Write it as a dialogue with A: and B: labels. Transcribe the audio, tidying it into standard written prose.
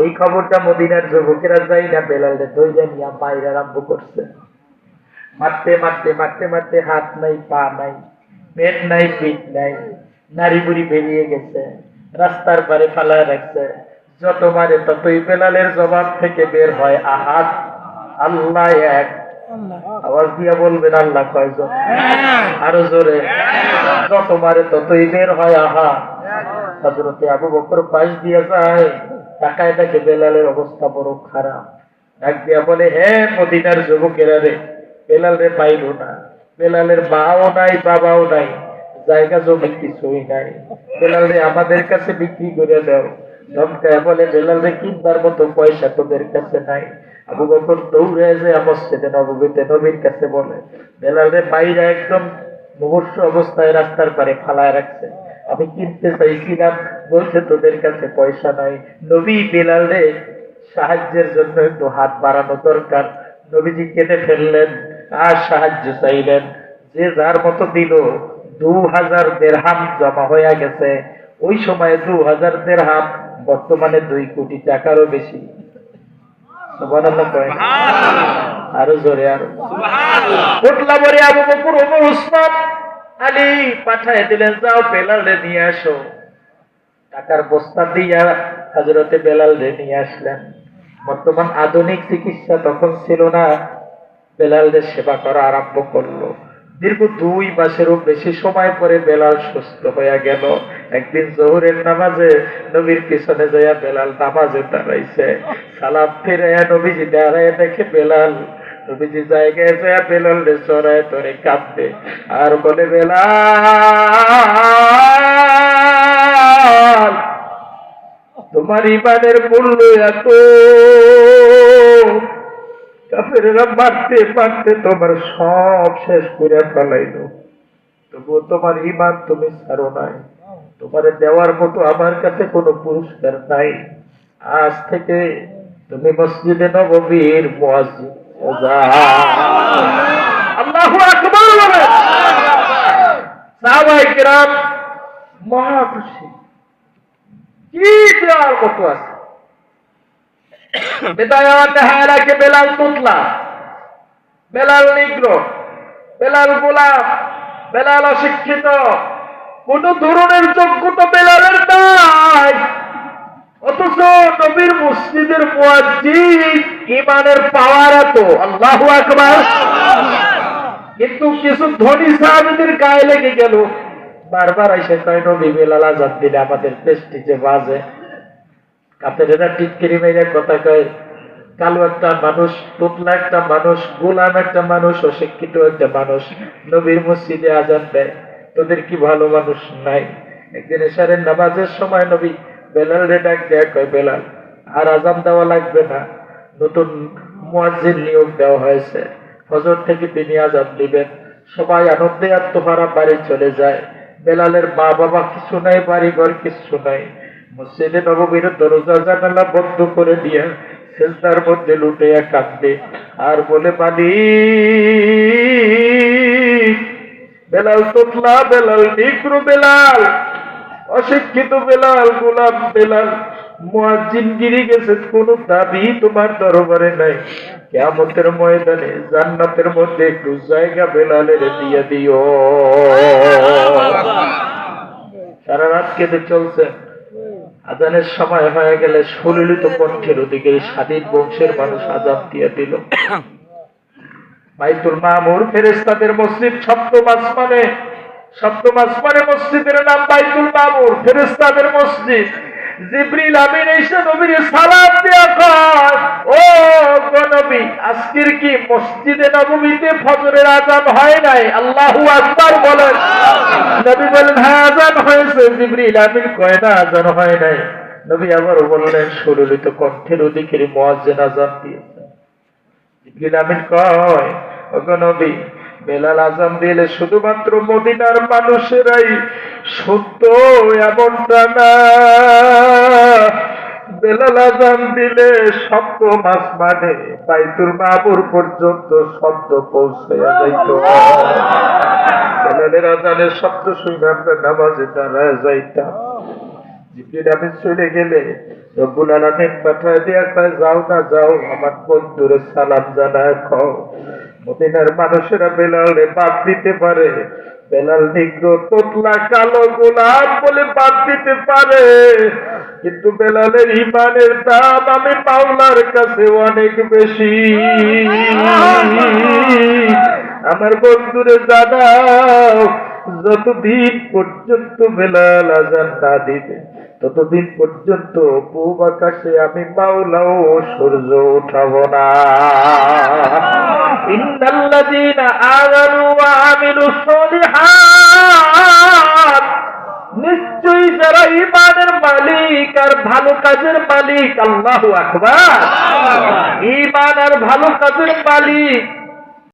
A: এই খবরটা মদিনার যুবকেরা যাই না বেলালে ধৈর্য নিয়ে বাইরে আরম্ভ করছে। মারতে মারতে মারতে মারতে হাত নাই, পা নাই, পেট নাই, পিঠ নাই, নারী বুড়ি বেরিয়ে গেছে, রাস্তার পারে ফালায় রাখছে। যত মারে ততই বেলালের জবাব থেকে বের হয় আহাত, আল্লাহ এক। আওয়াজ দিয়া বলবেন আল্লাহ কয়জন? আরো জোরে। যত মারে ততই বের হয় আহা। হযরতে আবু বকর পাশ দিয়া যায়, তাকায় দেখে বেলালের অবস্থা বড় খারাপ। ডাক দিয়া বলে, হে মদিনার যুবকেরা রে, বেলাল রে পাইল না। বেলালের মাও নাই, বাবাও নাই, জায়গা জমি কিছুই নাই। বেলাল রে আমাদের কাছে বিক্রি করে দাও। ধমকায় বলে, বেলাল রে কিনবার মতো পয়সা তোদের কাছে নাই। আবু বকর দৌড়ে যায় মসজিদে নববীতে, নবীর কাছে বলে, বেলাল রে বাইরে একদম মুমূর্ষু অবস্থায় রাস্তার পারে ফালায় রাখছে, আমি কিনতে চাইছিলাম, বলছে তোদের কাছে পয়সা নাই। নবী বেলাল রে সাহায্যের জন্য একটু হাত বাড়ানো দরকার। নবীজি কেটে ফেললেন আর সাহায্য চাইলেন। যে যার মতো দিল। 2000 দিরহাম জমা হয়ে গেছে। ওই সময়ে 2000 দিরহাম বর্তমানে 2 কোটি টাকারও বেশি। সুবহানাল্লাহ কয় আরো জোরে, আরো উঠলা বলে আবু বকর, ওমর, উসমান, আলী পাঠায় দিলেন, যাও বেলাল রে নিয়ে আসো। টাকার বস্তা দিয়া হযরতে বেলাল রে নিয়ে আসলেন। বর্তমান আধুনিক চিকিৎসা তখন ছিল না। বেলাল রে সেবা করা আরম্ভ করলো। দীর্ঘ 2 মাসেরও বেশি সময় পরে বেলাল সুস্থ হয়ে গেল। একদিন জোহরের নামাজে নবীর পিছনে যাইয়া বেলাল নামাজে দাঁড়াইছে। সালাম ফিরাইয়া নবীজি দাঁড়ায় দেখে বেলাল। নবীজি জায়গায় যাইয়া বেলাল রে চড়ায় ধরে কাঁদবে আর বলে, বেলাল, তোমার ইমানের মূল্য এত, কাফেরেরা মারতে মারতে তোমার সব শেষ করে ফেলাইল, তবুও তোমার ইমান তুমি ছাড়ো নাই। তোমার দেওয়ার মতো আমার কাছে কোনো পুরস্কার নাই। আজ থেকে তুমি মসজিদে নববীর মুয়াজ্জিন। আল্লাহু আকবার। সাহাবায়ে কেরাম মহা খুশি। কি দেওয়ার মতো আছে? বেদায়াতে হায়রাকে বেলাল তুতলা, বেলাল নিগ্র, বেলাল গোলাম, বেলাল অশিক্ষিত, কোন ধরনের যোগ্যতা বেলালের নাই। অথচ নবীর মসজিদের মুয়াজ্জিন, ইমানের পাওয়ার এত। আল্লাহু আকবার। কিন্তু কিছু ধনী সাহাবীদের গায়ে লেগে গেল। বারবার এসে কয়, নবী বেলাল আযান দিলে আমাদের প্রেস্টিজে বাজে। কাফেরেরা টিটকিরি মেরে কথা কয়, কালো একটা মানুষ, তুতলা একটা মানুষ, গোলাম একটা মানুষ, অশিক্ষিত একটা মানুষ নবীর মসজিদে আযান দেয়, তোদের কি ভালো মানুষ নাই? একদিন এশারের নামাজের সময় নবী বেলাল রে ডাক দেয়া কয়, বেলাল, আর আযান দেওয়া লাগবে না, নতুন মুয়াজ্জিন নিয়োগ দেওয়া হয়েছে, ফজর থেকে তিনি আযান দিবেন। সবাই আনন্দে আত্মহারা বাড়ি চলে যায়। বেলালের মা বাবা কিছু নাই, বাড়ি ঘর কিছু নাই। মসজিদে নববীর দরজা জানালা বন্ধ করে দিয়ে সিজদার মধ্যে লুটিয়ে কাঁদে আর বলে, মালিক, বেলাল তুতলা, বেলাল নিগ্র, বেলাল অশিক্ষিত, বেলাল গোলাম, বেলাল মুয়াজ্জিনগিরি গেছে, কোন দাবি তোমার দরবারে নাই। কিয়ামতের ময়দানে জান্নাতের মধ্যে একটু জায়গা বেলালের দিয়ে দিও। সারা রাত কেঁদে চলছে। আজানের সময় হয়ে গেলে সুললিত কণ্ঠের ওদিকে স্বাধীন বংশের মানুষ আজান দিয়ে দিল। বাইতুল মামুর ফেরেশতাদের মসজিদ, সপ্তম আসমানে মসজিদের নাম বাইতুল মামুর, ফেরেশতাদের মসজিদ। জিবরিল আমিন এসে নবীর সালাম দিয়া কয়, ও গো নবী, আজকের কি মসজিদে নববীতে ফজরের আযান হয় নাই? আল্লাহু আকবার বলেন। নবী বলেন, হ্যাঁ আযান হয়েছে। জিবরিল আমিন কয়, না আযান হয় নাই। নবী আবার বললেন, সুললিত কণ্ঠের ওদিকে মুয়াজ্জিন আযান দিয়েছে। জিবরিল আমিন কয়, ও গো নবী, বেলাল আযান দিলে শুধুমাত্র মদিনার মানুষেরাই শুদ্ধ এমনটা না, বেলাল আযান দিলে সপ্তম আসমানে বাইতুল মামুর পর্যন্ত শব্দ পৌঁছে যাইত। বেলালের আযানের শব্দ শুনে আমরা নামাজে দাঁড়ায় যাইতাম। জিবরিল আমিন চলে গেলে রব্বুল আলামিন পাঠায় দিয়া কয় যাও না যাও আমার বন্ধুরে সালাম জানায় খাও। মদিনার মানুষেরা বেলালে বাদ দিতে পারে, বেলাল নিগ্র তোতলা কালো গোলাপ বলে বাদ দিতে পারে, কিন্তু বেলালের ইমানের দাম আমি মাওলার কাছে অনেক বেশি। আমার বন্ধুরে জানাও যতদিন পর্যন্ত বেলাল আযান না দিবে ততদিন পর্যন্ত পূব আকাশে আমি মাওলাও সূর্য উঠাবো না। ইন্নাল্লাযীনা আমানু ওয়া আমিলুস সলিহাত, নিশ্চয়ই যারা ঈমানের মালিক আর ভালো কাজের মালিক, আল্লাহু আকবার, ঈমান আর ভালো কাজের মালিক